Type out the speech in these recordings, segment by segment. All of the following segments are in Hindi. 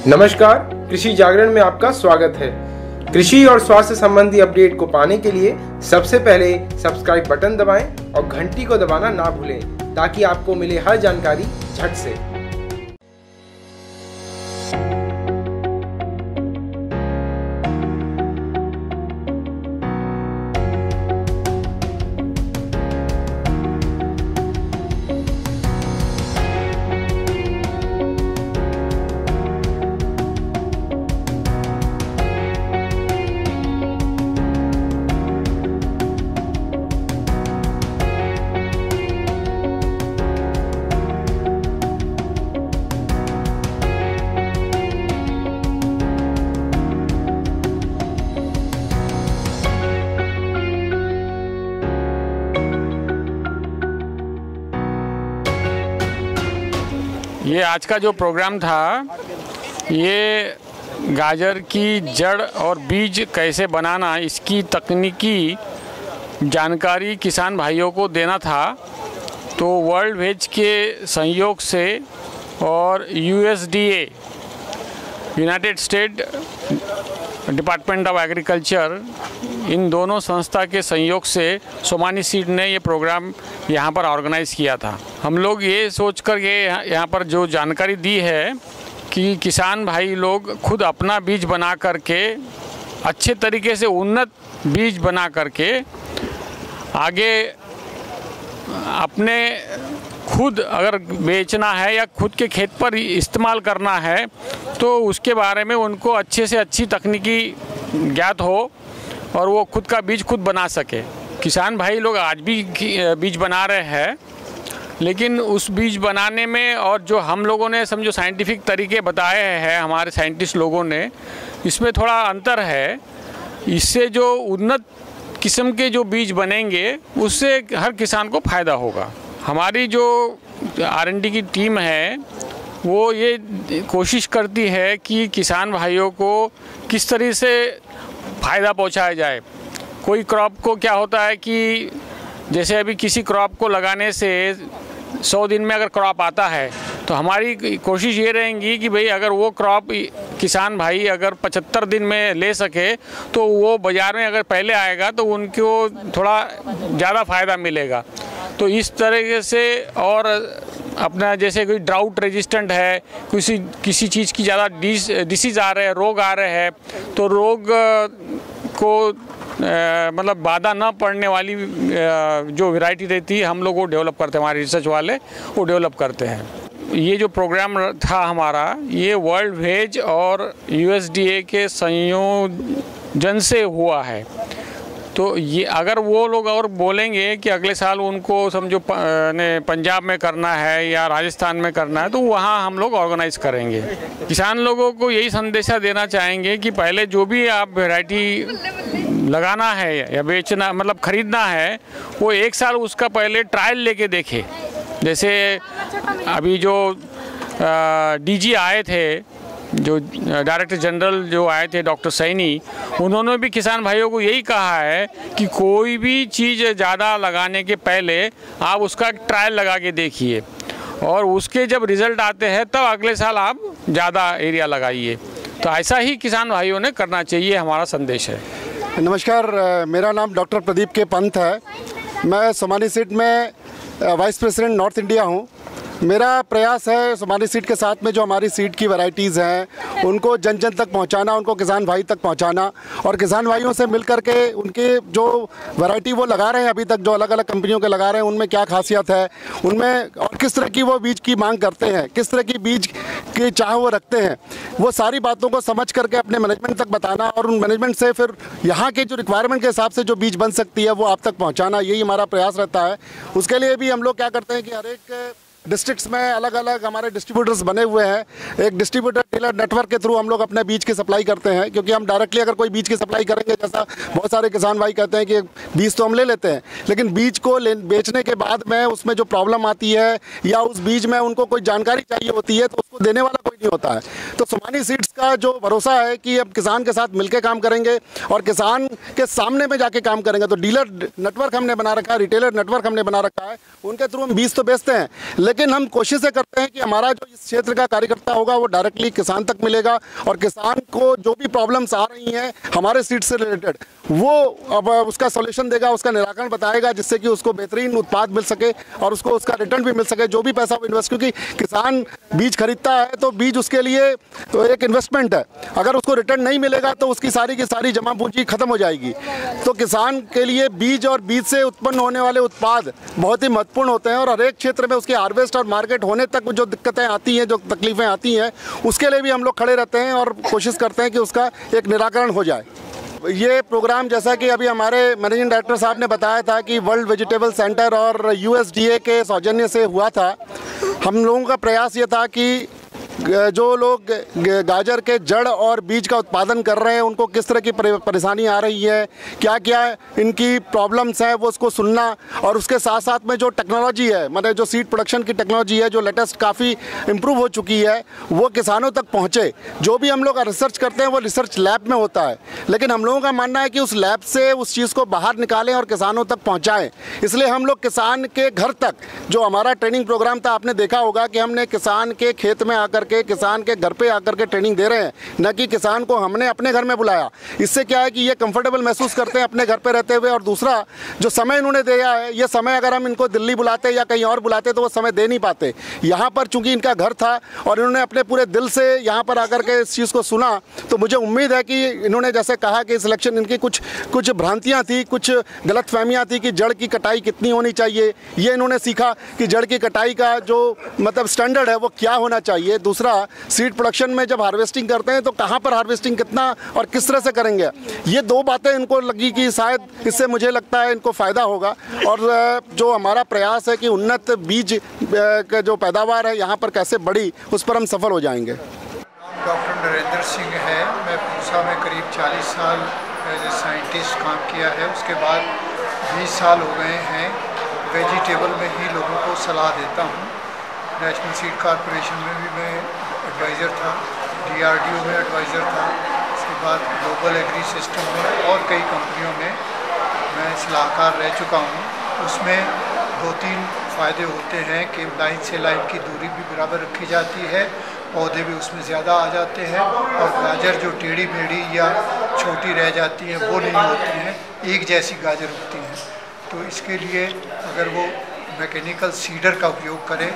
नमस्कार, कृषि जागरण में आपका स्वागत है। कृषि और स्वास्थ्य संबंधी अपडेट को पाने के लिए सबसे पहले सब्सक्राइब बटन दबाएं और घंटी को दबाना ना भूलें ताकि आपको मिले हर जानकारी झट से। ये आज का जो प्रोग्राम था, ये गाजर की जड़ और बीज कैसे बनाना, इसकी तकनीकी जानकारी किसान भाइयों को देना था। तो वर्ल्ड वेज के सहयोग से और USDA United State Department of Agriculture, इन दोनों संस्था के सहयोग से सोमानी सीड ने ये प्रोग्राम यहाँ पर ऑर्गेनाइज़ किया था। हम लोग ये सोच कर के यहाँ पर जो जानकारी दी है कि किसान भाई लोग खुद अपना बीज बना करके, अच्छे तरीके से उन्नत बीज बना करके आगे अपने खुद अगर बेचना है या खुद के खेत पर इस्तेमाल करना है तो उसके बारे में उनको अच्छे से अच्छी तकनीकी ज्ञात हो और वो खुद का बीज खुद बना सके। किसान भाई लोग आज भी बीज बना रहे हैं, लेकिन उस बीज बनाने में और जो हम लोगों ने समझो साइंटिफिक तरीके बताए हैं हमारे साइंटिस्ट लोगों ने, इसमें थोड़ा अंतर है। इससे जो उन्नत किस्म के जो बीज बनेंगे उससे हर किसान को फ़ायदा होगा। हमारी जो R&D की टीम है वो ये कोशिश करती है कि किसान भाइयों को किस तरह से फ़ायदा पहुंचाया जाए। कोई क्रॉप को क्या होता है कि जैसे अभी किसी क्रॉप को लगाने से 100 दिन में अगर क्रॉप आता है तो हमारी कोशिश ये रहेगी कि भाई अगर वो क्रॉप किसान भाई अगर 75 दिन में ले सके तो वो बाज़ार में अगर पहले आएगा तो उनको थोड़ा ज़्यादा फ़ायदा मिलेगा। तो इस तरीके से, और अपना जैसे कोई ड्राउट रेजिस्टेंट है, किसी चीज़ की ज़्यादा डिसीज़ आ रहे हैं, रोग आ रहे हैं, तो रोग को मतलब बाधा न पड़ने वाली जो वैरायटी रहती है हम लोग वो डेवलप करते हैं, हमारे रिसर्च वाले वो डेवलप करते हैं। ये जो प्रोग्राम था हमारा, ये वर्ल्ड वेज और USDA के संयोजन से हुआ है। तो ये अगर वो लोग और बोलेंगे कि अगले साल उनको समझो पंजाब में करना है या राजस्थान में करना है तो वहाँ हम लोग ऑर्गेनाइज करेंगे। किसान लोगों को यही संदेशा देना चाहेंगे कि पहले जो भी आप वैरायटी लगाना है या बेचना मतलब ख़रीदना है, वो 1 साल उसका पहले ट्रायल लेके देखे। जैसे अभी जो DG आए थे, जो डायरेक्टर जनरल जो आए थे डॉक्टर सैनी, उन्होंने भी किसान भाइयों को यही कहा है कि कोई भी चीज़ ज़्यादा लगाने के पहले आप उसका ट्रायल लगा के देखिए और उसके जब रिज़ल्ट आते हैं तब अगले साल आप ज़्यादा एरिया लगाइए। तो ऐसा ही किसान भाइयों ने करना चाहिए, हमारा संदेश है। नमस्कार, मेरा नाम डॉक्टर प्रदीप के पंत है। मैं सोमानी सीड में वाइस प्रेसिडेंट नॉर्थ इंडिया हूँ। मेरा प्रयास है सोमानी सीड के साथ में जो हमारी सीड की वैरायटीज़ हैं उनको जन जन तक पहुंचाना, उनको किसान भाई तक पहुंचाना और किसान भाइयों से मिल करके उनके जो वैरायटी वो लगा रहे हैं, अभी तक जो अलग अलग कंपनियों के लगा रहे हैं, उनमें क्या खासियत है, उनमें और किस तरह की वो बीज की मांग करते हैं, किस तरह की बीज की चाह वो रखते हैं, वो सारी बातों को समझ करके अपने मैनेजमेंट तक बताना और उन मैनेजमेंट से फिर यहाँ के जो रिक्वायरमेंट के हिसाब से जो बीज बन सकती है वो आप तक पहुँचाना, यही हमारा प्रयास रहता है। उसके लिए भी हम लोग क्या करते हैं कि हर एक डिस्ट्रिक्ट्स में अलग अलग हमारे डिस्ट्रीब्यूटर्स बने हुए हैं। एक डिस्ट्रीब्यूटर डीलर नेटवर्क के थ्रू हम लोग अपने बीज की सप्लाई करते हैं, क्योंकि हम डायरेक्टली अगर कोई बीज की सप्लाई करेंगे, जैसा बहुत सारे किसान भाई कहते हैं कि बीज तो हम ले लेते हैं, लेकिन बीज को बेचने के बाद में उसमें जो प्रॉब्लम आती है या उस बीज में उनको कोई जानकारी चाहिए होती है तो उसको देने वाला कोई नहीं होता है। तो सोमानी सीड्स का जो भरोसा है कि अब किसान के साथ मिलकर काम करेंगे और किसान के सामने में जाके काम करेंगे। तो डीलर नेटवर्क हमने बना रखा है, रिटेलर नेटवर्क हमने बना रखा है, उनके थ्रू हम बीज तो बेचते हैं, लेकिन हम कोशिश करते हैं कि हमारा जो इस क्षेत्र का कार्यकर्ता होगा वो डायरेक्टली किसान तक मिलेगा और किसान को जो भी प्रॉब्लम्स आ रही हैं हमारे सीड से रिलेटेड वो अब उसका सॉल्यूशन देगा, उसका निराकरण बताएगा, जिससे कि उसको बेहतरीन उत्पाद मिल सके और उसको उसका रिटर्न भी मिल सके। जो भी पैसा वो इन्वेस्ट, क्योंकि किसान बीज खरीदता है तो बीज उसके लिए तो एक इन्वेस्टमेंट है, अगर उसको रिटर्न नहीं मिलेगा तो उसकी सारी की सारी जमा पूंजी खत्म हो जाएगी। तो किसान के लिए बीज और बीज से उत्पन्न होने वाले उत्पाद बहुत ही महत्वपूर्ण होते हैं और हर एक क्षेत्र में उसके हार्वेस्ट और मार्केट होने तक जो दिक्कतें आती हैं, जो तकलीफें आती हैं, उसके लिए भी हम लोग खड़े रहते हैं और कोशिश करते हैं कि उसका एक निराकरण हो जाए। ये प्रोग्राम जैसा कि अभी हमारे मैनेजिंग डायरेक्टर साहब ने बताया था कि वर्ल्ड वेजिटेबल सेंटर और USDA के सौजन्य से हुआ था। हम लोगों का प्रयास ये था कि जो लोग गाजर के जड़ और बीज का उत्पादन कर रहे हैं उनको किस तरह की परेशानी आ रही है, क्या क्या इनकी प्रॉब्लम्स हैं, वो उसको सुनना और उसके साथ साथ में जो टेक्नोलॉजी है, मतलब जो सीड प्रोडक्शन की टेक्नोलॉजी है जो लेटेस्ट काफ़ी इम्प्रूव हो चुकी है, वो किसानों तक पहुँचे। जो भी हम लोग रिसर्च करते हैं वो रिसर्च लैब में होता है, लेकिन हम लोगों का मानना है कि उस लैब से उस चीज़ को बाहर निकालें और किसानों तक पहुँचाएँ। इसलिए हम लोग किसान के घर तक, जो हमारा ट्रेनिंग प्रोग्राम था, आपने देखा होगा कि हमने किसान के खेत में आकर के, किसान के घर पे आकर के ट्रेनिंग दे रहे हैं, न कि किसान को हमने अपने घर में बुलाया। इससे क्या है कि ये कंफर्टेबल महसूस करते हैं अपने घर पे रहते हुए। और दूसरा, जो समय इन्होंने दिया है, ये समय अगर हम इनको दिल्ली बुलाते या कहीं और बुलाते तो वो समय दे नहीं पाते। यहाँ पर चूंकि इनका घर था और इन्होंने अपने पूरे दिल से यहाँ पर आकर के इस चीज़ को सुना, तो मुझे उम्मीद है कि इन्होंने जैसे कहा कि सिलेक्शन इनकी कुछ भ्रांतियाँ थी, कुछ गलतफहमियाँ थी कि जड़ की कटाई कितनी होनी चाहिए, ये इन्होंने सीखा कि जड़ की कटाई का जो मतलब स्टैंडर्ड है वो क्या होना चाहिए। दूसरा, सीड प्रोडक्शन में जब हार्वेस्टिंग करते हैं तो कहाँ पर हार्वेस्टिंग कितना और किस तरह से करेंगे, ये दो बातें इनको लगी कि शायद इससे मुझे लगता है इनको फ़ायदा होगा। और जो हमारा प्रयास है कि उन्नत बीज का जो पैदावार है यहाँ पर कैसे बढ़ी, उस पर हम सफल हो जाएंगे। डॉक्टर नरेंद्र सिंह है। मैं पूसा में करीब 40 साल एज ए साइंटिस्ट काम किया है। उसके बाद 20 साल हो गए हैं वेजिटेबल में ही लोगों को सलाह देता हूँ। नेशनल सीड कॉरपोरेशन में भी मैं एडवाइज़र था, DRDO में एडवाइज़र था, उसके बाद ग्लोबल एग्री सिस्टम में और कई कंपनियों में मैं सलाहकार रह चुका हूँ। उसमें 2-3 फ़ायदे होते हैं कि लाइन से लाइन की दूरी भी बराबर रखी जाती है, पौधे भी उसमें ज़्यादा आ जाते हैं और गाजर जो टेढ़ी मेढ़ी या छोटी रह जाती हैं वो नहीं होती हैं, एक जैसी गाजर उगती हैं। तो इसके लिए अगर वो मैकेनिकल सीडर का उपयोग करें।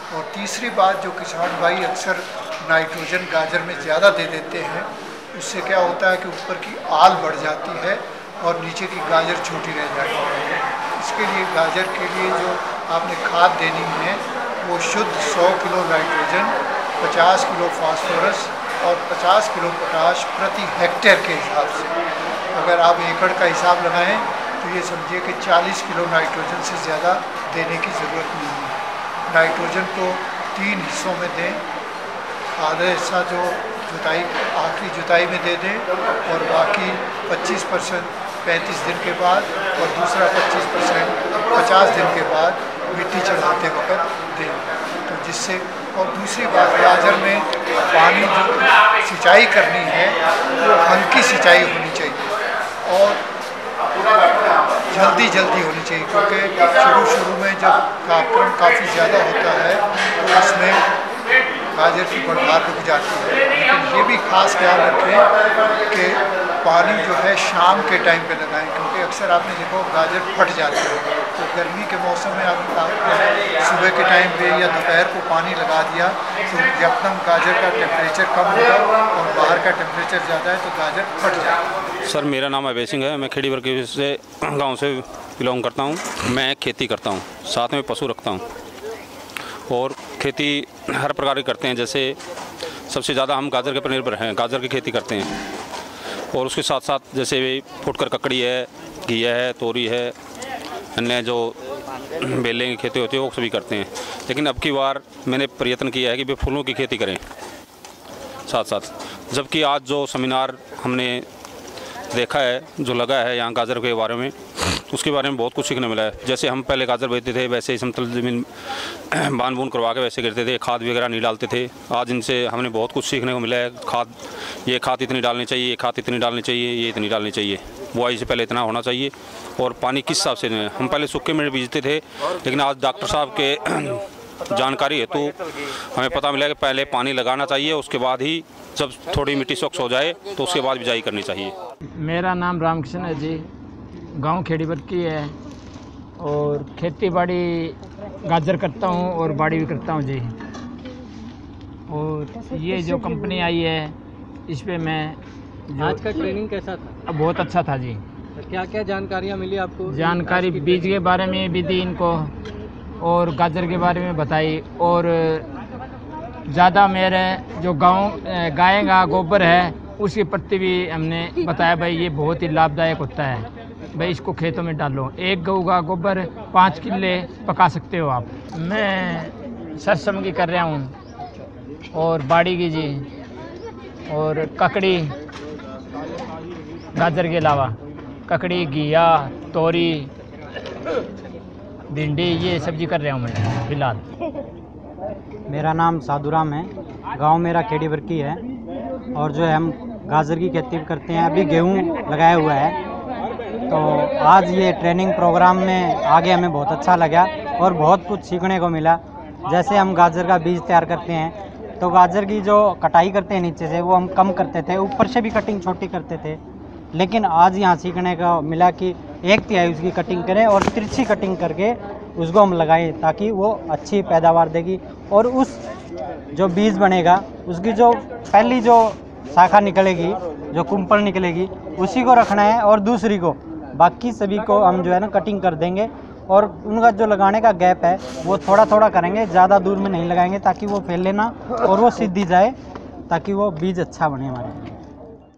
और तीसरी बात, जो किसान भाई अक्सर नाइट्रोजन गाजर में ज़्यादा दे देते हैं, उससे क्या होता है कि ऊपर की आल बढ़ जाती है और नीचे की गाजर छोटी रह जाती है। इसके लिए गाजर के लिए जो आपने खाद देनी है वो शुद्ध 100 किलो नाइट्रोजन, 50 किलो फास्फोरस और 50 किलो पोटाश प्रति हेक्टेयर के हिसाब से। अगर आप एकड़ का हिसाब लगाएं तो ये समझिए कि 40 किलो नाइट्रोजन से ज़्यादा देने की ज़रूरत नहीं है। नाइट्रोजन को 3 हिस्सों में दें, आधा हिस्सा जो जुताई आखिरी जुताई में दे दें और बाकी 25% 35 दिन के बाद और दूसरा 25% 50 दिन के बाद मिट्टी चढ़ाते वक्त दें। तो जिससे, और दूसरी बात, गाजर में पानी जो सिंचाई करनी है वो हल्की सिंचाई होनी चाहिए और जल्दी होनी चाहिए, क्योंकि शुरू में जब तापक्रम काफ़ी ज़्यादा होता है तो उसमें गाजर की बढ़ार रुक जाती है। लेकिन ये भी खास ख्याल रखें कि पानी जो है शाम के टाइम पे लगाएं, क्योंकि अक्सर आपने देखो गाजर फट जाती है। तो गर्मी के मौसम में आपने सुबह के टाइम पे या दोपहर को पानी लगा दिया तो एकदम गाजर का टेम्परेचर कम होगा और बाहर का टेम्परेचर ज़्यादा है तो गाजर फट जाएगा। सर, मेरा नाम अभय सिंह है। मैं खेड़ी वर्ग से गांव से बिलोंग करता हूं। मैं खेती करता हूं, साथ में पशु रखता हूं और खेती हर प्रकार की करते हैं। जैसे सबसे ज़्यादा हम गाजर के पर निर्भर हैं, गाजर की खेती करते हैं और उसके साथ साथ जैसे फुटकर ककड़ी है, घिया है, तोरी है, अन्य जो बेलें की खेती होती है वो सभी करते हैं। लेकिन अब की बार मैंने प्रयत्न किया है कि वे फूलों की खेती करें साथ साथ। जबकि आज जो सेमिनार हमने देखा है, जो लगा है यहाँ गाजर के बारे में, उसके बारे में बहुत कुछ सीखने मिला है। जैसे हम पहले गाजर बेचते थे वैसे ही समतल ज़मीन बांध बूंद करवा के वैसे करते थे, खाद वगैरह नहीं डालते थे। आज इनसे हमने बहुत कुछ सीखने को मिला है। खाद, ये खाद इतनी डालनी चाहिए, ये खाद इतनी डालनी चाहिए, ये इतनी डालनी चाहिए, बुआई से पहले इतना होना चाहिए और पानी किस हिसाब से। हम पहले सूखे में बीजते थे, लेकिन आज डॉक्टर साहब के जानकारी हेतु हमें पता मिला कि पहले पानी लगाना चाहिए, उसके बाद ही जब थोड़ी मिट्टी स्वच्छ हो जाए तो उसके बाद बिजाई करनी चाहिए। मेरा नाम रामकृष्ण है जी, गांव खेड़ीबरकी है और खेती बाड़ी गाजर करता हूँ और बाड़ी भी करता हूँ जी। और ये जो कंपनी आई है इस पे मैं आज का ट्रेनिंग कैसा था? बहुत अच्छा था जी। क्या क्या जानकारियाँ मिली आपको? जानकारी बीज के बारे में भी दी इनको और गाजर के बारे में बताई, और ज़्यादा मेरे जो गाय का गोबर है उसके प्रति भी हमने बताया भाई ये बहुत ही लाभदायक होता है, भाई इसको खेतों में डालो। एक गऊ का गोबर 5 किले पका सकते हो आप। मैं सरसों की कर रहा हूँ और बाड़ी की जी, और ककड़ी गाजर के अलावा ककड़ी, घिया, तोरी, भिंडी ये सब्जी कर रहा हूँ मैं फिलहाल। मेरा नाम साधुराम है, गांव मेरा खेड़ीबरकी है और जो है हम गाजर की खेती करते हैं। अभी गेहूं लगाया हुआ है। तो आज ये ट्रेनिंग प्रोग्राम में आगे हमें बहुत अच्छा लगा और बहुत कुछ सीखने को मिला। जैसे हम गाजर का बीज तैयार करते हैं तो गाजर की जो कटाई करते हैं नीचे से वो हम कम करते थे, ऊपर से भी कटिंग छोटी करते थे। लेकिन आज यहाँ सीखने का मिला कि 1/3 उसकी कटिंग करें और तिरछी कटिंग करके उसको हम लगाएं ताकि वो अच्छी पैदावार देगी। और उस जो बीज बनेगा उसकी जो पहली जो शाखा निकलेगी, जो कुंपल निकलेगी, उसी को रखना है और दूसरी को, बाकी सभी को हम जो है ना कटिंग कर देंगे। और उनका जो लगाने का गैप है वो थोड़ा थोड़ा करेंगे, ज़्यादा दूर में नहीं लगाएंगे ताकि वो फैले ना और वो सीधी जाए, ताकि वो बीज अच्छा बने हमारे।